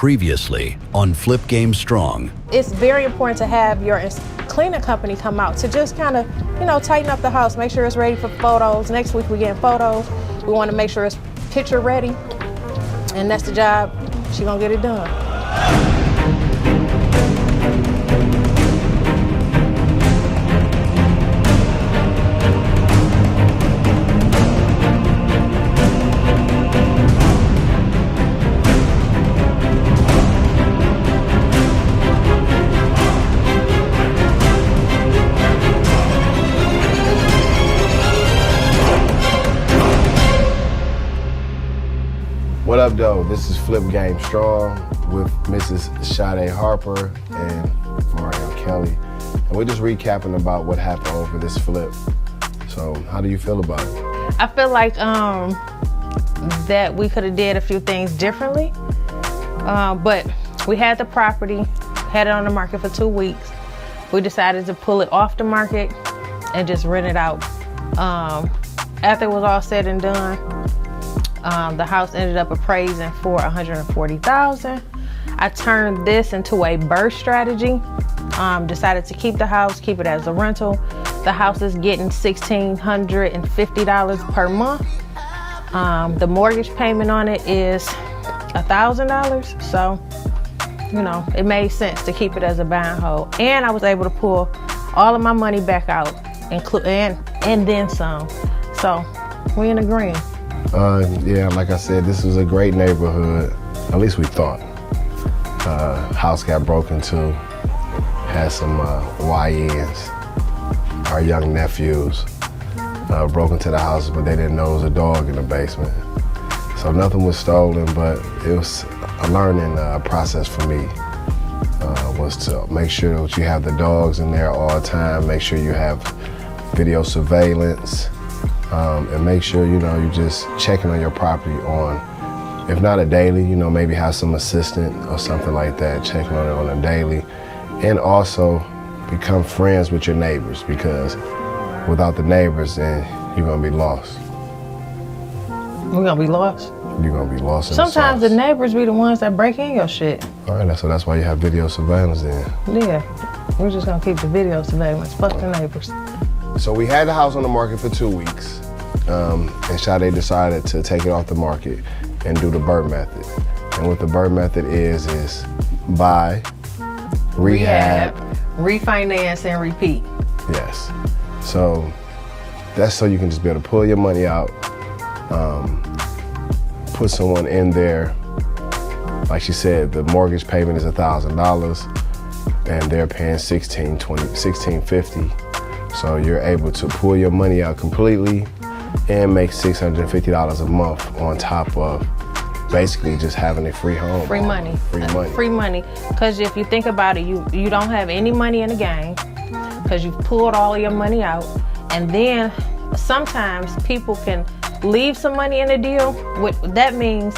Previously on Flip Game Strong. It's very important to have your cleaning company come out to just kind of, tighten up the house, make sure it's ready for photos. Next week we're getting photos. We want to make sure it's picture ready, and that's the job. She's gonna get it done. What up, though? This is Flip Game Strong with Mrs. Sade Harper and Mariam Kelly. And we're just recapping about what happened over this flip. So how do you feel about it? I feel like that we could have did a few things differently. But we had the property, had it on the market for 2 weeks. We decided to pull it off the market and just rent it out. After it was all said and done, the house ended up appraising for $140,000. I turned this into a burst strategy. Decided to keep the house, keep it as a rental. The house is getting $1,650 per month. The mortgage payment on it is $1,000. So, it made sense to keep it as a buy and hold. And I was able to pull all of my money back out, and then some. So, we in agreement. Yeah, like I said, this was a great neighborhood. At least we thought. House got broken into. Had some YNs, our young nephews, broke into the house, but they didn't know there was a dog in the basement. So nothing was stolen, but it was a learning process for me. Was to make sure that you have the dogs in there all the time, make sure you have video surveillance, and make sure, you're just checking on your property on, if not a daily, maybe have some assistant or something like that, checking on it on a daily. And also become friends with your neighbors, because without the neighbors, then you're gonna be lost. We're gonna be lost? You're gonna be lost in Sometimes the the neighbors be the ones that break in your shit. All right, so that's why you have video surveillance then. Yeah, we're just gonna keep the video surveillance. Fuck the neighbors. So we had the house on the market for 2 weeks, and Sade decided to take it off the market and do the BRRRR method. And what the BRRRR method is buy, rehab, refinance, and repeat. Yes. So that's so you can just be able to pull your money out, put someone in there. Like she said, the mortgage payment is $1,000 and they're paying $1,650. So you're able to pull your money out completely and make $650 a month on top of basically just having a free home. Free money. Free money. Because if you think about it, you don't have any money in the game because you've pulled all of your money out. And then sometimes people can leave some money in the deal. What that means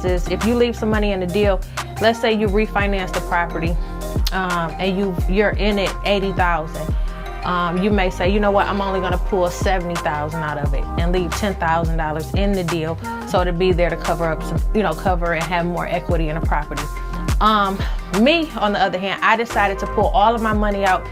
is if you leave some money in the deal, let's say you refinance the property and you're in it $80,000. You may say, you know what, I'm only gonna pull $70,000 out of it and leave $10,000 in the deal, so it'll be there to cover up some, cover and have more equity in the property. Me, on the other hand, I decided to pull all of my money out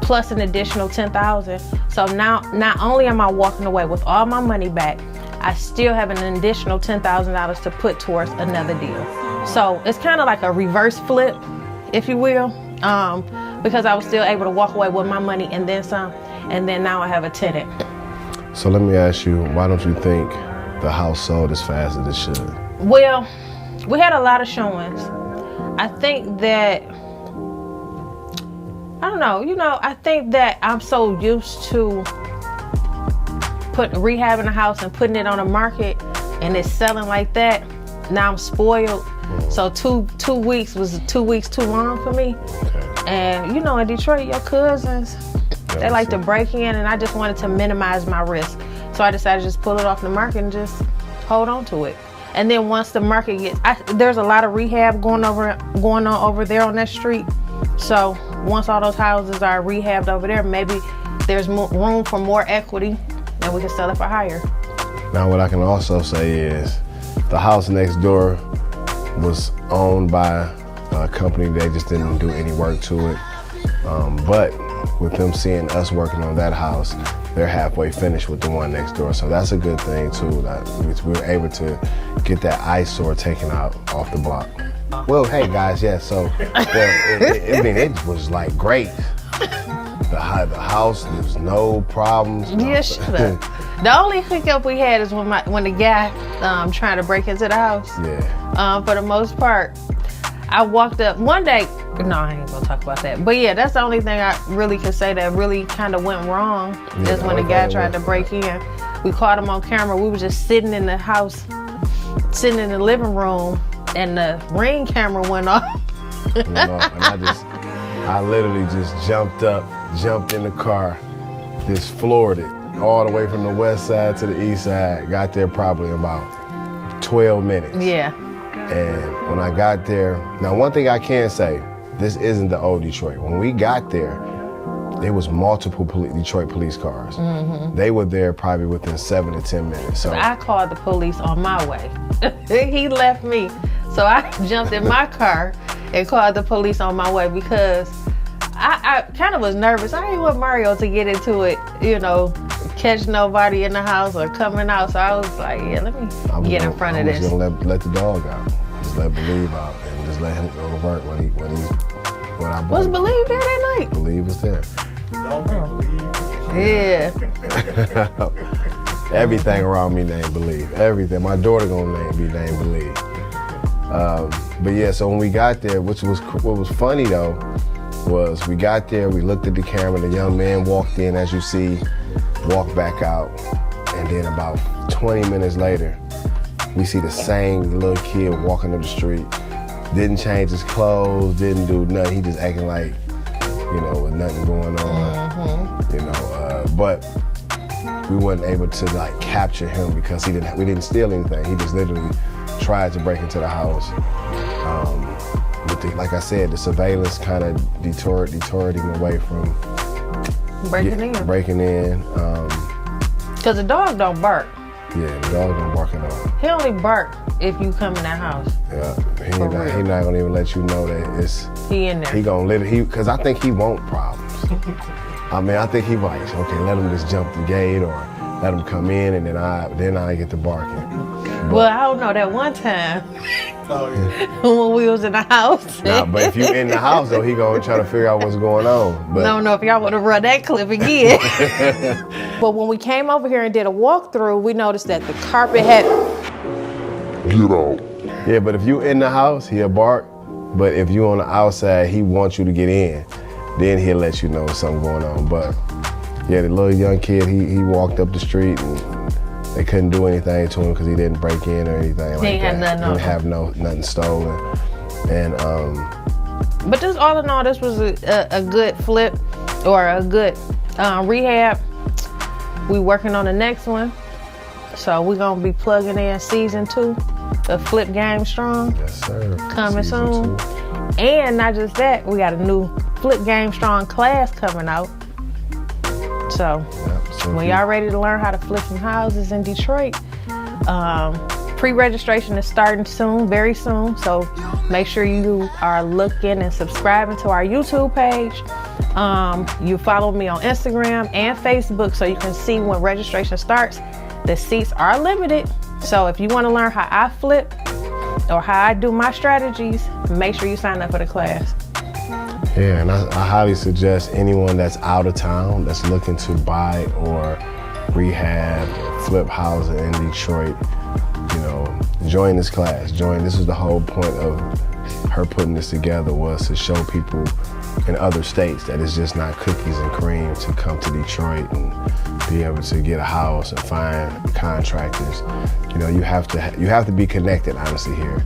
plus an additional $10,000. So now, not only am I walking away with all my money back, I still have an additional $10,000 to put towards another deal. So it's kind of like a reverse flip, if you will. Because I was still able to walk away with my money and then some, and then now I have a tenant. So let me ask you, why don't you think the house sold as fast as it should? Well, we had a lot of showings. I think that, I think that I'm so used to rehabbing a house and putting it on the market and it's selling like that. Now I'm spoiled. So two weeks was 2 weeks too long for me. Okay. And in Detroit, your cousins, they like to break in, and I just wanted to minimize my risk. So I decided to just pull it off the market and just hold on to it. And then once the market gets, there's a lot of rehab going on over there on that street. So once all those houses are rehabbed over there, maybe there's room for more equity and we can sell it for higher. Now what I can also say is the house next door was owned by a company. They just didn't do any work to it. But with them seeing us working on that house, they're halfway finished with the one next door. So that's a good thing too, that we were able to get that eyesore taken out off the block. Well, hey guys, yeah, so it was like great. The house, there's no problems. Yeah, shut up. The only hiccup we had is when the guy trying to break into the house. Yeah. For the most part, I walked up one day. No, I ain't gonna talk about that. But yeah, that's the only thing I really could say that really kind of went wrong is when the guy tried to break in. We caught him on camera. We were just sitting in the house, sitting in the living room, and the Ring camera went off. And I literally just jumped in the car, just floored it all the way from the west side to the east side. Got there probably in about 12 minutes. Yeah. And when I got there, now one thing I can say, this isn't the old Detroit. When we got there was multiple Detroit police cars. Mm-hmm. They were there probably within 7 to 10 minutes. So I called the police on my way. He left me. So I jumped in my car and called the police on my way because I kind of was nervous. I didn't want Mario to get into it, catch nobody in the house or coming out. So I was like, yeah, let me get in front of this. I was going to let the dog out. Just let Believe out and just let him go to work when I was Believe there that night? Believe was there. Yeah. Everything around me named Believe. Everything. My daughter gonna be named Believe. But yeah, so when we got there, what was funny though, was we got there, we looked at the camera, the young man walked in, as you see, walked back out, and then about 20 minutes later, we see the same little kid walking up the street, didn't change his clothes, didn't do nothing, he just acting like, with nothing going on, but we weren't able to like capture him because we didn't steal anything. He just literally tried to break into the house. Like I said, the surveillance kind of deterred him away from breaking in. Because the dog don't bark. Yeah, the dog don't bark at all. He only bark if you come in that house. Yeah, he not gonna even let you know that he in there. He gonna because I think he want problems. I think he like, okay, let him just jump the gate or let him come in and then I get to barking. Well, I don't know, that one time when we was in the house. But if you in the house though, he gonna try to figure out what's going on. But I don't know if y'all want to run that clip again. But when we came over here and did a walkthrough, we noticed that the carpet had... Get out. Yeah, but if you in the house, he'll bark. But if you on the outside, he wants you to get in. Then he'll let you know something going on. But yeah, the little young kid, he walked up the street and they couldn't do anything to him because he didn't break in or anything like that. He didn't have nothing stolen. And but this, all in all, this was a good flip or a good rehab. We working on the next one. So we're gonna be plugging in season 2 of Flip Game Strong. Yes, sir. Coming soon. And not just that, we got a new Flip Game Strong class coming out. So when y'all ready to learn how to flip some houses in Detroit, pre-registration is starting soon, very soon. So make sure you are looking and subscribing to our YouTube page. You follow me on Instagram and Facebook so you can see when registration starts. The seats are limited. So if you want to learn how I flip or how I do my strategies, make sure you sign up for the class. Yeah, and I highly suggest anyone that's out of town that's looking to buy or rehab or flip houses in Detroit, join this class. This is the whole point of her putting this together, was to show people in other states that it's just not cookies and cream to come to Detroit and be able to get a house and find contractors. You have to be connected, honestly, here,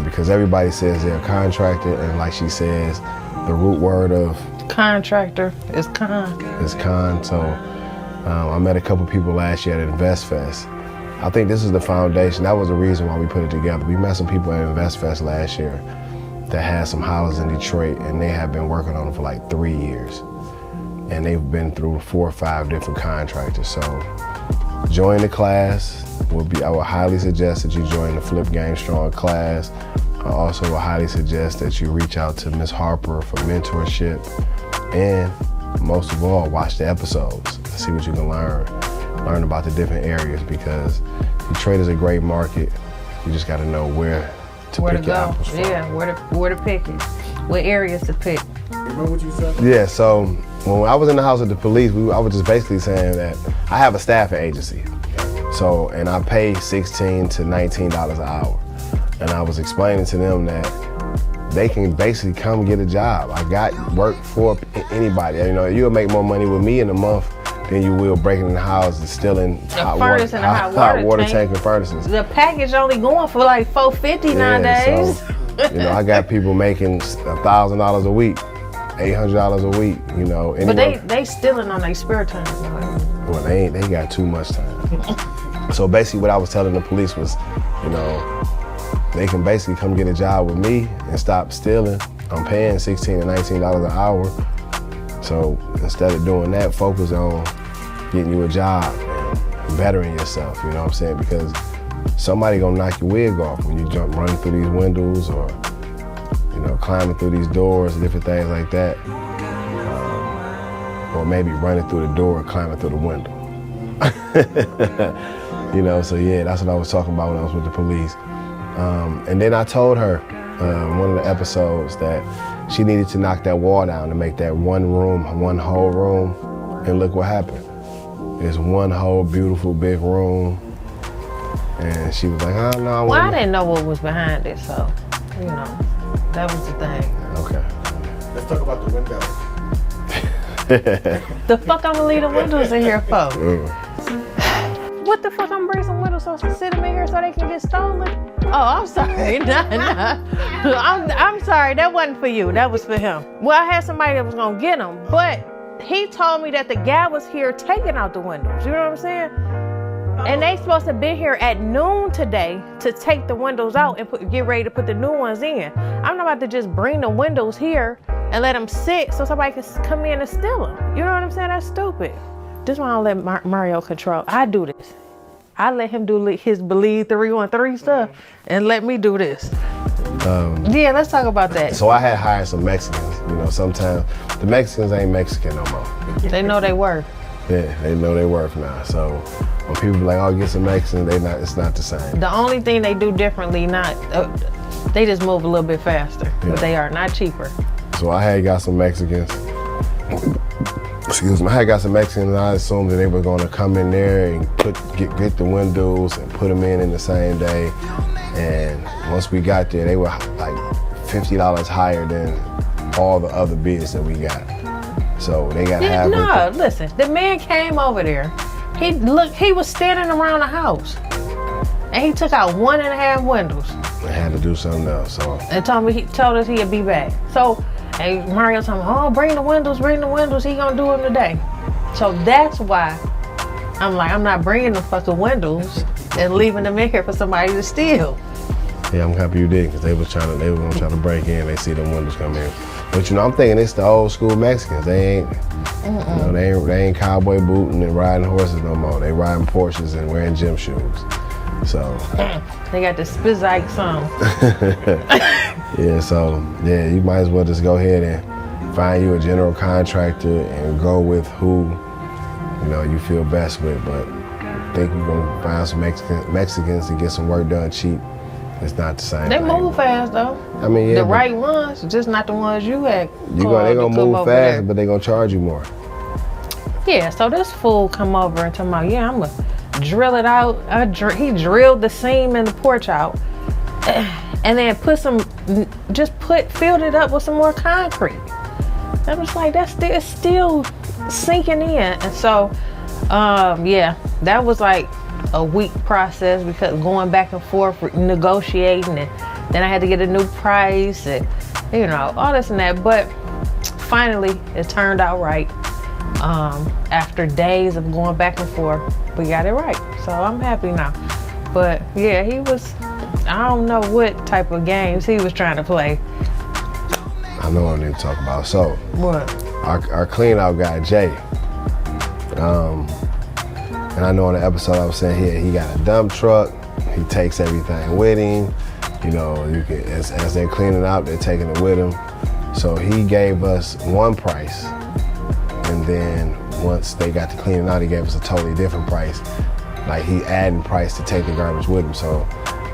because everybody says they're a contractor, and like she says, the root word of contractor is con. So I met a couple people last year at InvestFest. I think this is the foundation. That was the reason why we put it together. We met some people at InvestFest last year that had some houses in Detroit, and they have been working on them for like 3 years. And they've been through 4 or 5 different contractors. So join the class. I would highly suggest that you join the Flip Game Strong class. I also would highly suggest that you reach out to Ms. Harper for mentorship. And most of all, watch the episodes and see what you can learn. Learn about the different areas, because Detroit is a great market. You just got to know where to pick your apples from. Yeah, where to pick it. What areas to pick. Remember what you said? Yeah, so when I was in the house with the police, I was just basically saying that I have a staffing agency. So, and I pay $16 to $19 an hour. And I was explaining to them that they can basically come get a job. I got work for anybody. You know, you'll make more money with me in a month than you will breaking in the house and stealing hot water tank and furnaces. The package only going for like $450 nowadays. So, you know, I got people making $1,000 a week, $800 a week. You know, but they stealing on their spare time. Well, they got too much time. So basically, what I was telling the police was, you know, they can basically come get a job with me and stop stealing. I'm paying $16 to $19 an hour. So instead of doing that, focus on getting you a job and bettering yourself, you know what I'm saying? Because somebody gonna knock your wig off when you running through these windows, or, you know, climbing through these doors, different things like that. Or maybe running through the door and climbing through the window. You know, so yeah, that's what I was talking about when I was with the police. And then I told her one of the episodes that she needed to knock that wall down to make that one whole room. And look what happened. It's one whole beautiful big room. And she was like, oh no. Well, I didn't know what was behind it, so, you know, that was the thing. Okay. Let's talk about the windows. The fuck I'm gonna leave the windows in here for? What the fuck I'm bringing some windows so I can sit them in here so they can get stolen? Oh, I'm sorry. Nah. I'm sorry. That wasn't for you. That was for him. Well, I had somebody that was gonna get them, but he told me that the guy was here taking out the windows. You know what I'm saying? And they supposed to be here at noon today to take the windows out and get ready to put the new ones in. I'm not about to just bring the windows here and let them sit so somebody can come in and steal them. You know what I'm saying? That's stupid. This is why I don't let Mario control. I do this. I let him do his Believe 313 stuff and let me do this. Yeah, let's talk about that. So I had hired some Mexicans. You know, sometimes the Mexicans ain't Mexican no more. They know they worth. Yeah, they know their worth now. So when people be like, oh, get some Mexicans, it's not the same. The only thing they do differently, they just move a little bit faster, Yeah. but they are not cheaper. So I had got some Mexicans. Excuse me, I had got some Mexicans, and I assumed that they were gonna come in there and get the windows and put them in the same day. And once we got there, they were like $50 higher than all the other bids that we got. So they got half. No, listen, the man came over there. He was standing around the house, and he took out 1.5 windows. I had to do something else. So And told us he'd be back. So, and Mario told me, oh, bring the windows. He gonna do them today. So that's why I'm like, I'm not bringing the fucking windows and leaving them in here for somebody to steal. yeah, I'm happy you did, because they were gonna try to break in. They see the windows come in. But you know, I'm thinking it's the old school Mexicans. They ain't, you know, they ain't cowboy booting and riding horses no more. They riding Porsches and wearing gym shoes. So They got the Spizike song. yeah, so yeah, you might as well just go ahead and find you a general contractor and go with who, you know, you feel best with. But I think you're gonna find some Mexicans to get some work done cheap. It's not the same. They thing. move fast though. I mean, yeah, The but right ones, just not the ones you had. they gonna move fast, but they gonna charge you more. Yeah, so this fool come over and tell me, yeah, I'm gonna drill it out. He drilled the seam in the porch out, and then filled it up with some more concrete. I was like, it's still sinking in. And so, yeah, that was like a week process, because going back and forth, negotiating, and then I had to get a new price, and you know, all this and that. But finally, it turned out right. After days of going back and forth, we got it right. So I'm happy now. But yeah, I don't know what type of games he was trying to play. I know what I need to talk about. So What? our clean out guy, Jay, And I know in the episode I was saying he got a dump truck. He takes everything with him. You know, as they're cleaning out, they're taking it with him. So he gave us one price, and then once they got to cleaning out, he gave us a totally different price. Like he adding price to take the garbage with him. So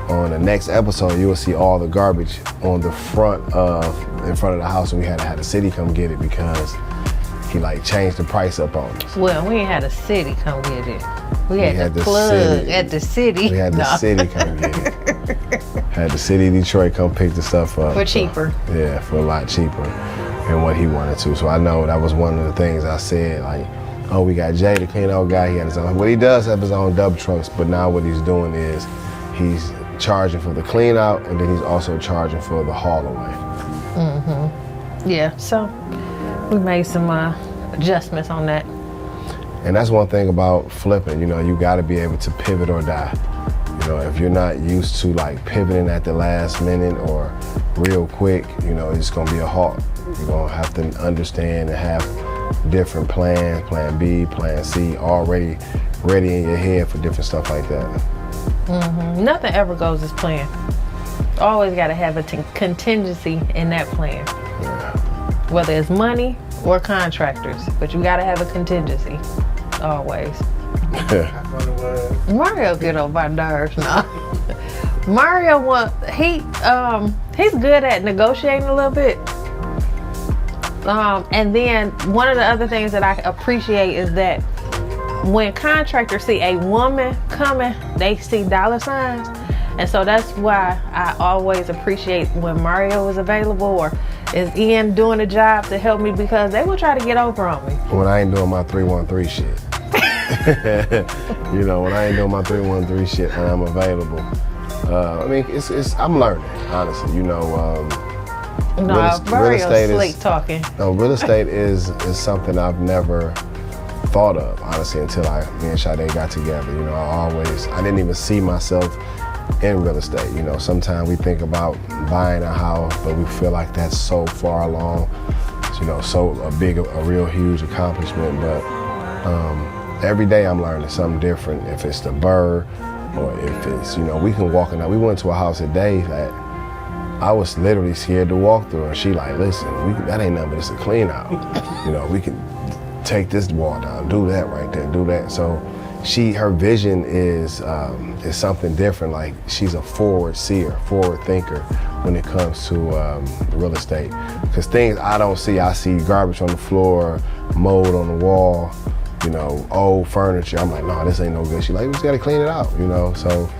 on the next episode, you will see all the garbage on the in front of the house, and we had to have the city come get it because he like changed the price up on us. Well, we ain't had a city come get it. We had the the plug city. at the city. We had the city come get it. Had the city of Detroit come pick the stuff up. For cheaper. Yeah, for a lot cheaper than what he wanted to. So I know that was one of the things I said, like, oh, we got Jay, the clean out guy, he had his own. Well, he does have his own dump trucks, but now what he's doing is he's charging for the clean out, and then he's also charging for the haul away. Yeah, so we made some adjustments on that. And that's one thing about flipping, you know, you gotta be able to pivot or die. You know, if you're not used to like pivoting at the last minute or real quick, you know, it's gonna be a halt. You're gonna have to understand and have different plans, plan B, plan C, already ready in your head for different stuff like that. Nothing ever goes as planned. Always got to have a contingency in that plan. Yeah. Whether it's money or contractors, but you got to have a contingency. Always. How fun it was. Mario get on my nerves now. Mario he's good at negotiating a little bit. And then one of the other things that I appreciate is that when contractors see a woman coming, they see dollar signs. And so that's why I always appreciate when Mario is available or is in doing a job to help me, because they will try to get over on me. When I ain't doing my 313 shit. You know, when I ain't doing my 313 shit and I'm available. I mean, I'm learning, honestly. You know, Mario's slick talking. No, real estate is something I've never thought of, honestly, until me and Sade got together. You know, I didn't even see myself in real estate. You know, sometimes we think about buying a house, but we feel like that's so far along. You know, so a real huge accomplishment. But every day I'm learning something different. If it's the burr, or if it's, you know, we can walk in. We went to a house today that I was literally scared to walk through, and she like, listen, that ain't nothing but it's a clean out. You know, we can take this wall down, do that right there, do that. So her vision is something different. Like, she's a forward seer, forward thinker when it comes to real estate. Because things I don't see, I see garbage on the floor, mold on the wall, you know, old furniture. I'm like, no, this ain't no good. She's like, we just gotta clean it out, you know. So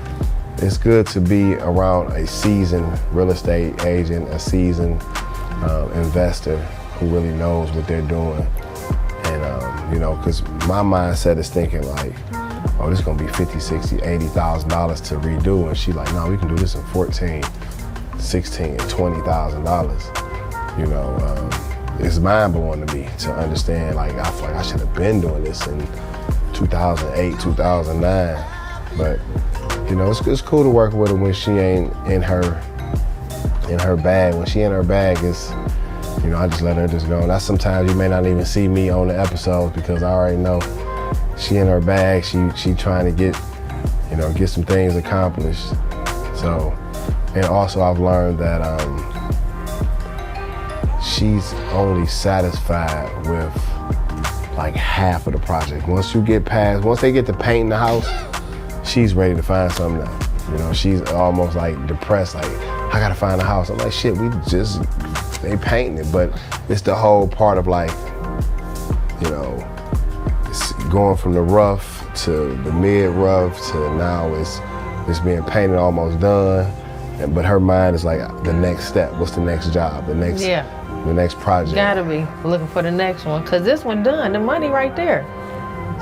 it's good to be around a seasoned real estate agent, a seasoned investor who really knows what they're doing. And, you know, because my mindset is thinking like, oh, this is gonna be $50,000, $60,000, $80,000 to redo. And she like, no, we can do this in $14,000, $16,000, $20,000. You know, it's mind blowing to me to understand, like, I feel like I should have been doing this in 2008, 2009. But, you know, it's cool to work with her when she ain't in her bag. When she in her bag, it's, you know, I just let her just go. That's sometimes you may not even see me on the episodes because I already know she in her bag. She trying to get some things accomplished. So, and also I've learned that she's only satisfied with like half of the project. Once they get to painting the house, she's ready to find something else. You know, she's almost like depressed, like, I gotta find a house. I'm like, shit, they painting it, but it's the whole part of like, you know, it's going from the rough to the mid rough to now it's being painted, almost done. But her mind is like, the next step, what's the next job, the next project. Gotta be looking for the next one, cause this one done, the money right there.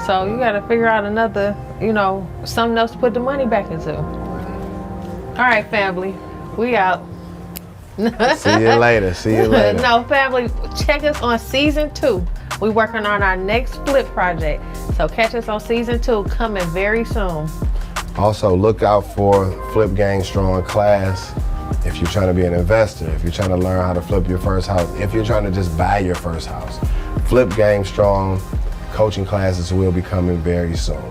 So you gotta figure out another, you know, something else to put the money back into. All right, family, we out. See you later. No, family, check us on season 2. We're working on our next flip project. So catch us on season 2, coming very soon. Also, look out for Flip Game Strong class. If you're trying to be an investor, if you're trying to learn how to flip your first house, if you're trying to just buy your first house, Flip Game Strong coaching classes will be coming very soon.